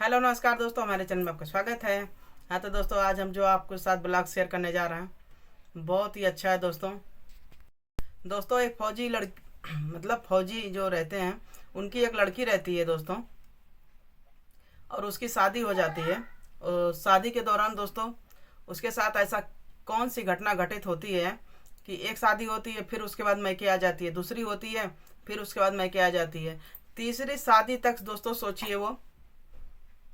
Hello नमस्कार दोस्तों, हमारे चैनल में आपका स्वागत है। हाँ तो दोस्तों, आज हम जो आपके साथ ब्लॉग शेयर करने जा रहे हैं बहुत ही अच्छा है दोस्तों। एक फौजी लड़की मतलब फौजी जो रहते हैं उनकी एक लड़की रहती है दोस्तों, और उसकी शादी हो जाती है। और शादी के दौरान दोस्तों उसके साथ ऐसा कौन सी घटना घटित होती है कि एक शादी होती है, फिर उसके बाद मैके आ जाती है, दूसरी होती है, फिर उसके बाद मैके आ जाती है, तीसरी शादी तक दोस्तों सोचिए वो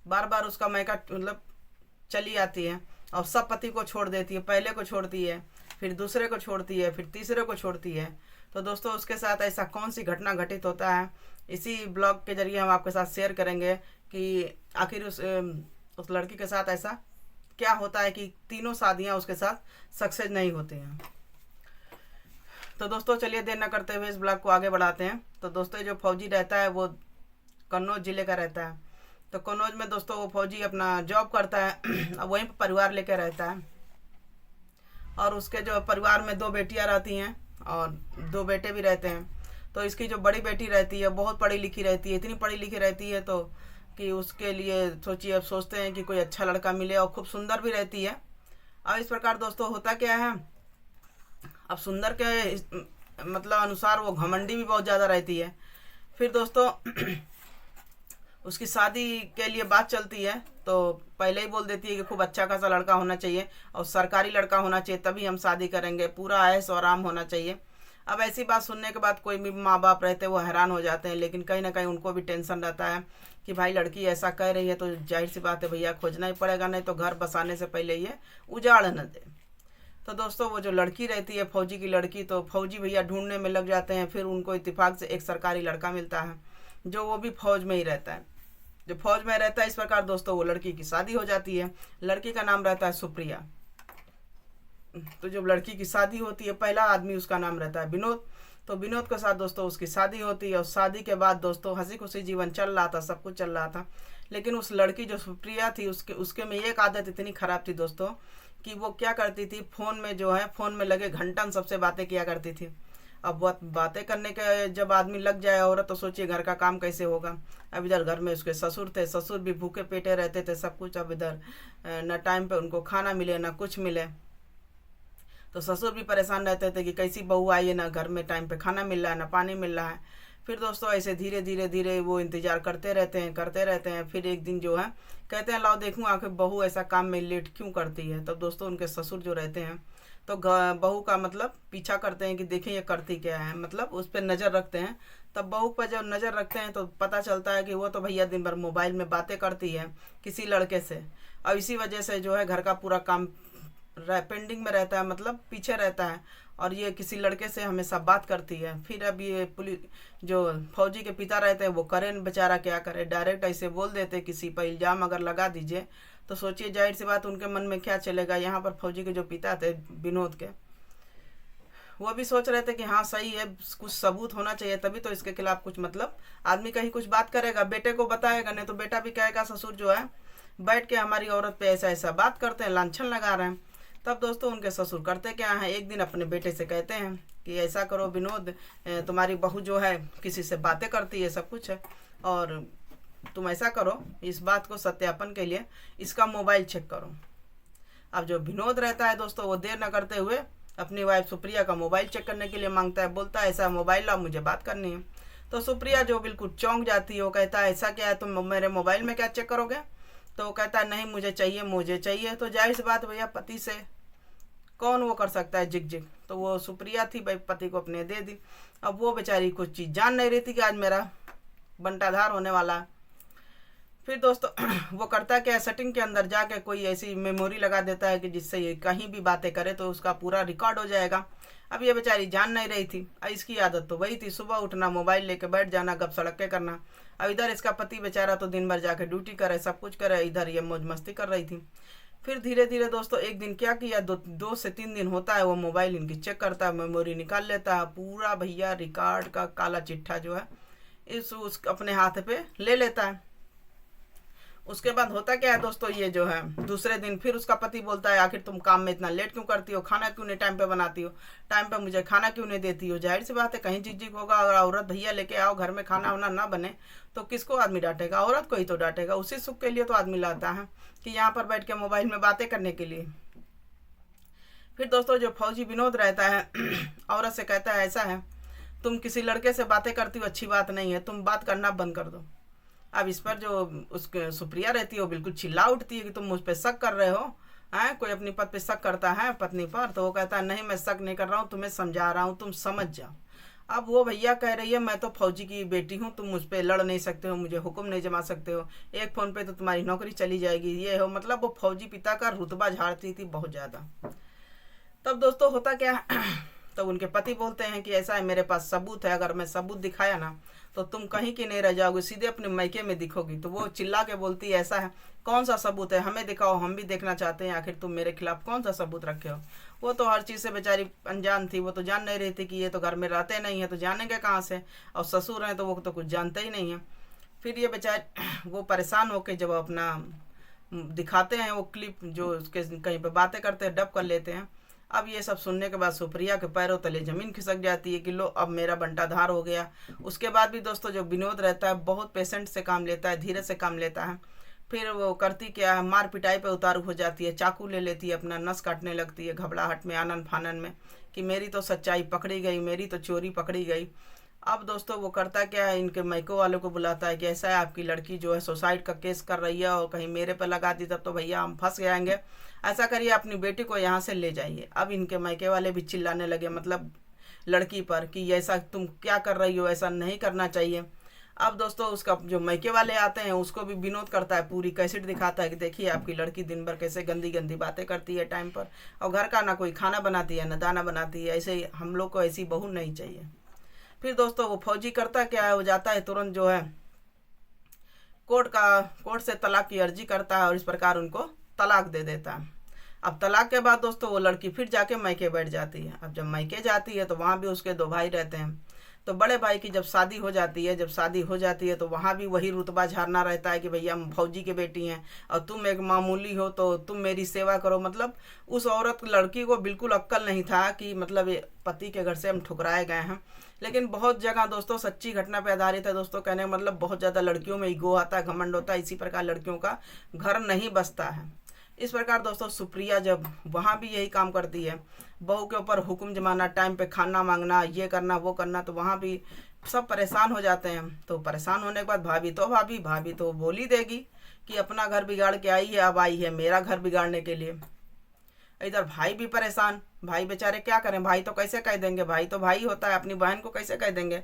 बार बार उसका मैका चली आती है और सब पति को छोड़ देती है। पहले को छोड़ती है, फिर दूसरे को छोड़ती है, फिर तीसरे को छोड़ती है। तो दोस्तों उसके साथ ऐसा कौन सी घटना घटित होता है, इसी ब्लॉग के जरिए हम आपके साथ शेयर करेंगे कि आखिर उस लड़की के साथ ऐसा क्या होता है कि तीनों शादियां उसके साथ सक्सेस नहीं होती हैं। तो दोस्तों चलिए देर न करते हुए इस ब्लॉग को आगे बढ़ाते हैं। तो दोस्तों जो फौजी रहता है वो कन्नौज ज़िले का रहता है। तो कन्नौज में दोस्तों वो फौजी अपना जॉब करता है और वहीं पर परिवार लेकर रहता है। और उसके जो परिवार में दो बेटियां रहती हैं और दो बेटे भी रहते हैं। तो इसकी जो बड़ी बेटी रहती है बहुत पढ़ी लिखी रहती है, इतनी पढ़ी लिखी रहती है तो कि उसके लिए सोचिए, अब सोचते हैं कि कोई अच्छा लड़का मिले, और खूब सुंदर भी रहती है। अब इस प्रकार दोस्तों होता क्या है, अब सुंदर के अनुसार वो घमंडी भी बहुत ज़्यादा रहती है। फिर दोस्तों उसकी शादी के लिए बात चलती है तो पहले ही बोल देती है कि खूब अच्छा खासा लड़का होना चाहिए और सरकारी लड़का होना चाहिए, तभी हम शादी करेंगे, पूरा ऐश और आराम होना चाहिए। अब ऐसी बात सुनने के बाद कोई भी माँ बाप रहते हैं वो हैरान हो जाते हैं, लेकिन कहीं ना कहीं उनको भी टेंशन रहता है कि भाई लड़की ऐसा कह रही है तो जाहिर सी बात है भैया खोजना ही पड़ेगा, नहीं तो घर बसाने से पहले ये उजाड़ न दे। तो दोस्तों वो जो लड़की रहती है फौजी की लड़की, तो फौजी भैया ढूंढने में लग जाते हैं। फिर उनको इत्तेफाक से एक सरकारी लड़का मिलता है जो वो भी फौज में ही रहता है, जो फौज में रहता है। इस प्रकार दोस्तों वो लड़की की शादी हो जाती है। लड़की का नाम रहता है सुप्रिया। तो जब लड़की की शादी होती है, पहला आदमी उसका नाम रहता है विनोद। तो विनोद के साथ दोस्तों उसकी शादी होती है और शादी के बाद दोस्तों हंसी खुशी जीवन चल रहा था, सब कुछ चल रहा था। लेकिन उस लड़की जो सुप्रिया थी उसके में एक आदत इतनी खराब थी दोस्तों कि वो क्या करती थी, फ़ोन में लगे घंटन सबसे बातें किया करती थी। अब बातें करने के जब आदमी लग जाए औरत, तो सोचिए घर का काम कैसे होगा। अब इधर घर में उसके ससुर थे, ससुर भी भूखे पेटे रहते थे सब कुछ। अब इधर न टाइम पे उनको खाना मिले न कुछ मिले, तो ससुर भी परेशान रहते थे कि कैसी बहू आई है, ना घर में टाइम पे खाना मिल रहा है ना पानी मिल रहा है। फिर दोस्तों ऐसे धीरे धीरे धीरे वो इंतज़ार करते रहते हैं। फिर एक दिन जो है कहते हैं लाओ देखूँ आखिर बहू ऐसा काम में लेट क्यों करती है। तब दोस्तों उनके ससुर जो रहते हैं तो बहू का पीछा करते हैं कि देखें ये करती क्या है, उस पर नज़र रखते हैं। तब बहू पर जब नज़र रखते हैं तो पता चलता है कि वो तो भैया दिन भर मोबाइल में बातें करती है किसी लड़के से। और इसी वजह से जो है घर का पूरा काम पेंडिंग में रहता है, पीछे रहता है, और ये किसी लड़के से हमेशा बात करती है। फिर अब ये पुलिस जो फौजी के पिता रहते हैं वो करें बेचारा क्या करे, डायरेक्ट ऐसे बोल देते किसी पर इल्ज़ाम अगर लगा दीजिए तो सोचिए जाहिर सी बात उनके मन में क्या चलेगा। यहाँ पर फौजी के जो पिता थे विनोद के, वो भी सोच रहे थे कि हाँ सही है, कुछ सबूत होना चाहिए तभी तो इसके खिलाफ कुछ आदमी कहीं कुछ बात करेगा, बेटे को बताएगा, नहीं तो बेटा भी कहेगा ससुर जो है बैठ के हमारी औरत पे ऐसा ऐसा बात करते हैं, लांछन लगा रहे हैं। तब दोस्तों उनके ससुर करते क्या है, एक दिन अपने बेटे से कहते हैं कि ऐसा करो विनोद, तुम्हारी बहू जो है किसी से बातें करती है सब कुछ है, और तुम ऐसा करो इस बात को सत्यापन के लिए इसका मोबाइल चेक करो। अब जो विनोद रहता है दोस्तों वो देर न करते हुए अपनी वाइफ सुप्रिया का मोबाइल चेक करने के लिए मांगता है, बोलता है ऐसा मोबाइल लाओ मुझे बात करनी है। तो सुप्रिया जो बिल्कुल चौंक जाती है, वो कहता है ऐसा क्या है, तुम मेरे मोबाइल में क्या चेक करोगे। तो वो कहता है नहीं मुझे चाहिए। तो जाहिर सी बात भैया पति से कौन वो कर सकता है जिग जिग। तो वो सुप्रिया थी भाई, पति को अपने दे दी। अब वो बेचारी कुछ चीज़ जान नहीं रही थी कि आज मेरा बंटाधार होने वाला है। फिर दोस्तों वो करता क्या है, सेटिंग के अंदर जाके कोई ऐसी मेमोरी लगा देता है कि जिससे ये कहीं भी बातें करे तो उसका पूरा रिकॉर्ड हो जाएगा। अब ये बेचारी जान नहीं रही थी। इसकी आदत तो वही थी, सुबह उठना मोबाइल लेके बैठ जाना, गप सड़के करना। अब इधर इसका पति बेचारा तो दिन भर जाके ड्यूटी करे सब कुछ करे, इधर ये मौज मस्ती कर रही थी। फिर धीरे धीरे दोस्तों एक दिन क्या किया, 2 से 3 दिन होता है, वो मोबाइल इनकी चेक करता है, मेमोरी निकाल लेता है, पूरा भैया रिकॉर्ड का काला चिट्ठा जो है उस अपने हाथ पे ले लेता है। उसके बाद होता क्या है दोस्तों, ये जो है दूसरे दिन फिर उसका पति बोलता है आखिर तुम काम में इतना लेट क्यों करती हो, खाना क्यों नहीं टाइम पे बनाती हो, टाइम पे मुझे खाना क्यों नहीं देती हो। जाहिर सी बात है कहीं झिझक होगा, अगर औरत भैया लेके आओ घर में खाना वाना ना बने तो किसको आदमी डांटेगा, औरत को ही तो डांटेगा। उसी सुख के लिए तो आदमी लाता है कि यहाँ पर बैठ के मोबाइल में बातें करने के लिए। फिर दोस्तों जो फौजी विनोद रहता है औरत से कहता है ऐसा है तुम किसी लड़के से बातें करती हो अच्छी बात नहीं है, तुम बात करना बंद कर दो। अब इस पर जो उसके सुप्रिया रहती है वो बिल्कुल चिल्ला उठती है कि तुम मुझ पर शक कर रहे हो, हैं कोई अपनी पति पे शक करता है पत्नी पर। तो वो कहता है नहीं मैं शक नहीं कर रहा हूँ, तुम्हें समझा रहा हूँ, तुम समझ जाओ। अब वो भैया कह रही है मैं तो फौजी की बेटी हूँ, तुम मुझ पर लड़ नहीं सकते हो, मुझे हुक्म नहीं जमा सकते हो, एक फ़ोन पे तो तुम्हारी नौकरी चली जाएगी, ये हो। मतलब वो फौजी पिता का रुतबा झाड़ती थी बहुत ज़्यादा। तब दोस्तों होता क्या तब उनके पति बोलते हैं कि ऐसा है मेरे पास सबूत है, अगर मैं सबूत दिखाया ना तो तुम कहीं की नहीं रह जाओगे, सीधे अपने मायके में दिखोगी। तो वो चिल्ला के बोलती है ऐसा है कौन सा सबूत है, हमें दिखाओ, हम भी देखना चाहते हैं आखिर तुम मेरे खिलाफ कौन सा सबूत रखे हो। वो तो हर चीज़ से बेचारी अनजान थी, वो तो जान नहीं रही थी कि ये तो घर में रहते नहीं है तो जानेंगे कहाँ से, और ससुर हैं तो वो तो कुछ जानते ही नहीं है। फिर ये बेचारे वो परेशान होकर जब अपना दिखाते हैं वो क्लिप जो उसके कहीं पर बातें करते हैं डब कर लेते हैं। अब ये सब सुनने के बाद सुप्रिया के पैरों तले ज़मीन खिसक जाती है कि लो अब मेरा बंटाधार हो गया। उसके बाद भी दोस्तों जो विनोद रहता है बहुत पेशेंट से काम लेता है, धीरे से काम लेता है। फिर वो करती क्या है मार पिटाई पे उतारू हो जाती है, चाकू ले लेती है, अपना नस काटने लगती है घबराहट में आनन फानन में कि मेरी तो सच्चाई पकड़ी गई, मेरी तो चोरी पकड़ी गई। अब दोस्तों वो करता क्या है इनके मायको वालों को बुलाता है कि ऐसा है आपकी लड़की जो है सुसाइड का केस कर रही है और कहीं मेरे पर लगा दी तब तो भैया हम फंस जाएंगे, ऐसा करिए अपनी बेटी को यहाँ से ले जाइए। अब इनके मायके वाले भी चिल्लाने लगे मतलब लड़की पर कि ऐसा तुम क्या कर रही हो, ऐसा नहीं करना चाहिए। अब दोस्तों उसका जो मायके वाले आते हैं उसको भी विनोद करता है, पूरी कैसेट दिखाता है कि देखिए आपकी लड़की दिन भर कैसे गंदी गंदी बातें करती है टाइम पर, और घर का ना कोई खाना बनाती है ना दाना बनाती है, ऐसे ही हम लोग को ऐसी बहू नहीं चाहिए। फिर दोस्तों वो फौजी करता क्या है, वो जाता है तुरंत जो है कोर्ट से तलाक की अर्जी करता है और इस प्रकार उनको तलाक दे देता है। अब तलाक के बाद दोस्तों वो लड़की फिर जाके मायके बैठ जाती है। अब जब मायके जाती है तो वहाँ भी उसके दो भाई रहते हैं। तो बड़े भाई की जब शादी हो जाती है तो वहाँ भी वही रुतबा झाड़ना रहता है कि भैया हम फौजी की बेटी हैं और तुम एक मामूली हो तो तुम मेरी सेवा करो। मतलब उस औरत लड़की को बिल्कुल अक्ल नहीं था कि मतलब पति के घर से हम ठुकराए गए हैं। लेकिन बहुत जगह दोस्तों सच्ची घटना पे आधारित है दोस्तों, कहने का मतलब बहुत ज़्यादा लड़कियों में ईगो आता है, घमंड होता है, इसी प्रकार लड़कियों का घर नहीं बसता है। इस प्रकार दोस्तों सुप्रिया जब वहाँ भी यही काम करती है, बहू के ऊपर हुक्म जमाना, टाइम पे खाना मांगना, ये करना वो करना, तो वहाँ भी सब परेशान हो जाते हैं। तो परेशान होने के बाद भाभी तो बोल ही देगी कि अपना घर बिगाड़ के आई है, अब आई है मेरा घर बिगाड़ने के लिए। इधर भाई भी परेशान, भाई बेचारे क्या करें, भाई तो कैसे कह देंगे, भाई तो भाई होता है, अपनी बहन को कैसे कह देंगे।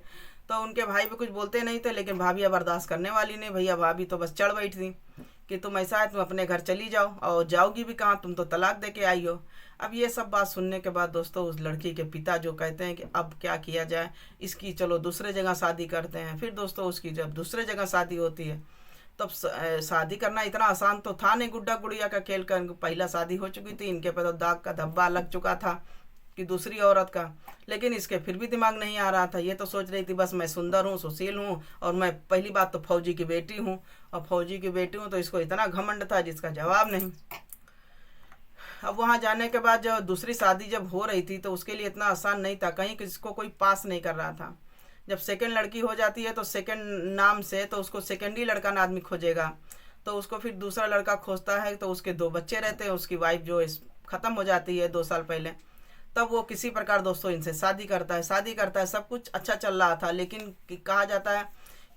तो उनके भाई भी कुछ बोलते नहीं थे, लेकिन भाभी बर्दाश्त करने वाली नहीं, भैया भाभी तो बस चढ़ बैठी थी कि तुम ऐसा है तुम अपने घर चली जाओ, और जाओगी भी कहाँ, तुम तो तलाक दे के आई हो। अब ये सब बात सुनने के बाद दोस्तों उस लड़की के पिता जो कहते हैं कि अब क्या किया जाए, इसकी चलो दूसरे जगह शादी करते हैं। फिर दोस्तों उसकी जब दूसरे जगह शादी होती है तब शादी करना इतना आसान तो था नहीं, गुड्डा गुड़िया का खेल कर पहला शादी हो चुकी थी, इनके पे तो दाग का धब्बा लग चुका था कि दूसरी औरत का। लेकिन इसके फिर भी दिमाग नहीं आ रहा था, ये तो सोच रही थी बस मैं सुंदर हूँ, सुशील हूँ, और मैं पहली बात तो फौजी की बेटी हूँ, और फौजी की बेटी हूँ तो इसको इतना घमंड था जिसका जवाब नहीं। अब वहाँ जाने के बाद जब दूसरी शादी जब हो रही थी तो उसके लिए इतना आसान नहीं था, कहीं किसको कोई पास नहीं कर रहा था। जब सेकंड लड़की हो जाती है तो सेकंड नाम से तो उसको सेकेंडरी लड़का ना आदमी खोजेगा, तो उसको फिर दूसरा लड़का खोजता है। तो उसके दो बच्चे रहते हैं, उसकी वाइफ जो ख़त्म हो जाती है 2 साल पहले, तब वो किसी प्रकार दोस्तों इनसे शादी करता है। सब कुछ अच्छा चल रहा था, लेकिन कहा जाता है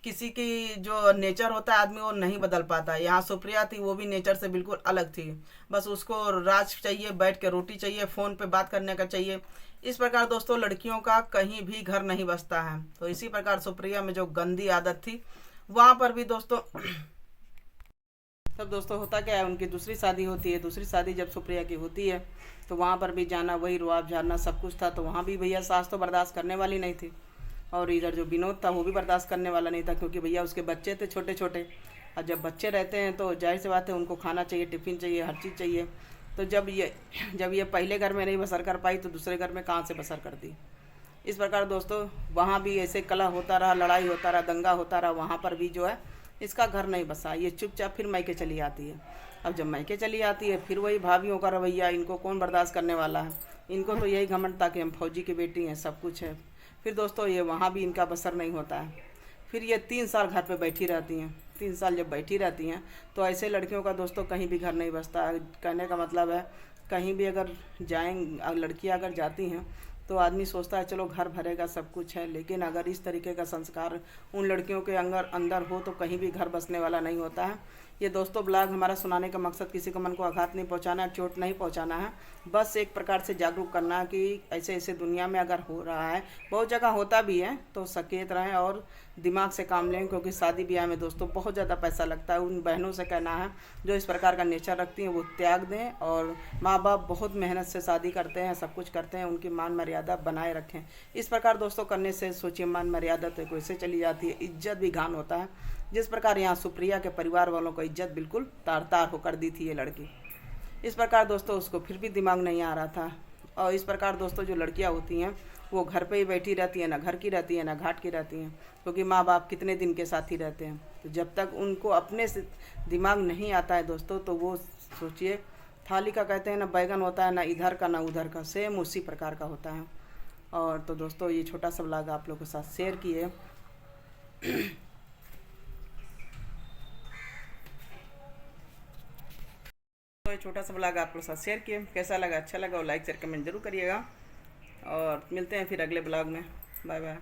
किसी की जो नेचर होता है आदमी वो नहीं बदल पाता। यहाँ सुप्रिया थी, वो भी नेचर से बिल्कुल अलग थी, बस उसको राज चाहिए, बैठ के रोटी चाहिए, फ़ोन पे बात करने का चाहिए। इस प्रकार दोस्तों लड़कियों का कहीं भी घर नहीं बसता है। तो इसी प्रकार सुप्रिया में जो गंदी आदत थी वहाँ पर भी दोस्तों तब दोस्तों होता क्या है, उनकी दूसरी शादी होती है। दूसरी शादी जब सुप्रिया की होती है तो वहाँ पर भी जाना, वही रुआब झाड़ना सब कुछ था। तो वहाँ भी भैया सास तो बर्दाश्त करने वाली नहीं थी, और इधर जो विनोद था वो भी बर्दाश्त करने वाला नहीं था, क्योंकि भैया उसके बच्चे थे छोटे छोटे, और जब बच्चे रहते हैं तो जाहिर सी बात है उनको खाना चाहिए, टिफ़िन चाहिए, हर चीज़ चाहिए। तो जब ये पहले घर में नहीं बसर कर पाई तो दूसरे घर में कहाँ से बसर करती। इस प्रकार दोस्तों वहाँ भी ऐसे कलह होता रहा, लड़ाई होता रहा, दंगा होता रहा। वहाँ पर भी जो है इसका घर नहीं बसा, ये चुपचाप फिर मायके चली आती है। अब जब मायके चली आती है फिर वही भाभीियों का रवैया, इनको कौन बर्दाश्त करने वाला है। इनको तो यही घमंड था कि हम फौजी की बेटी हैं, सब कुछ है। फिर दोस्तों ये वहाँ भी इनका बसर नहीं होता है। फिर ये 3 साल घर पे बैठी रहती हैं। 3 साल जब बैठी रहती हैं तो ऐसे लड़कियों का दोस्तों कहीं भी घर नहीं बसता है। कहने का मतलब है कहीं भी अगर जाएं, लड़कियां अगर जाती हैं तो आदमी सोचता है चलो घर भरेगा, सब कुछ है। लेकिन अगर इस तरीके का संस्कार उन लड़कियों के अंदर हो तो कहीं भी घर बसने वाला नहीं होता है। ये दोस्तों ब्लॉग हमारा सुनाने का मकसद किसी को मन को आघात नहीं पहुंचाना है, चोट नहीं पहुंचाना है, बस एक प्रकार से जागरूक करना है कि ऐसे ऐसे दुनिया में अगर हो रहा है, बहुत जगह होता भी है, तो सचेत रहें और दिमाग से काम लें। क्योंकि शादी ब्याह में दोस्तों बहुत ज़्यादा पैसा लगता है। उन बहनों से कहना है जो इस प्रकार का नेचर रखती हैं वो त्याग दें। और माँ बाप बहुत मेहनत से शादी करते हैं, सब कुछ करते हैं, उनकी मान मर्यादा बनाए रखें। इस प्रकार दोस्तों करने से सोचिए मान मर्यादा तो कैसे चली जाती है, इज्जत भी घान होता है। जिस प्रकार यहाँ सुप्रिया के परिवार वालों को इज्जत बिल्कुल तार तार होकर दी थी ये लड़की। इस प्रकार दोस्तों उसको फिर भी दिमाग नहीं आ रहा था। और इस प्रकार दोस्तों जो लड़कियाँ होती हैं वो घर पे ही बैठी रहती हैं, ना घर की रहती हैं ना घाट की रहती हैं। क्योंकि माँ बाप कितने दिन के साथ ही रहते हैं। तो जब तक उनको अपने से दिमाग नहीं आता है दोस्तों, तो वो सोचिए थाली का कहते हैं ना बैगन होता है, ना इधर का ना उधर का, सेम उसी प्रकार का होता है। और तो दोस्तों ये छोटा सा व्लॉग आप लोगों के साथ शेयर किए। तो ये छोटा सा व्लॉग आप लोगों के साथ शेयर किए, कैसा लगा, अच्छा लगा और लाइक शेयर कमेंट जरूर करिएगा। और मिलते हैं फिर अगले ब्लॉग में। Bye bye.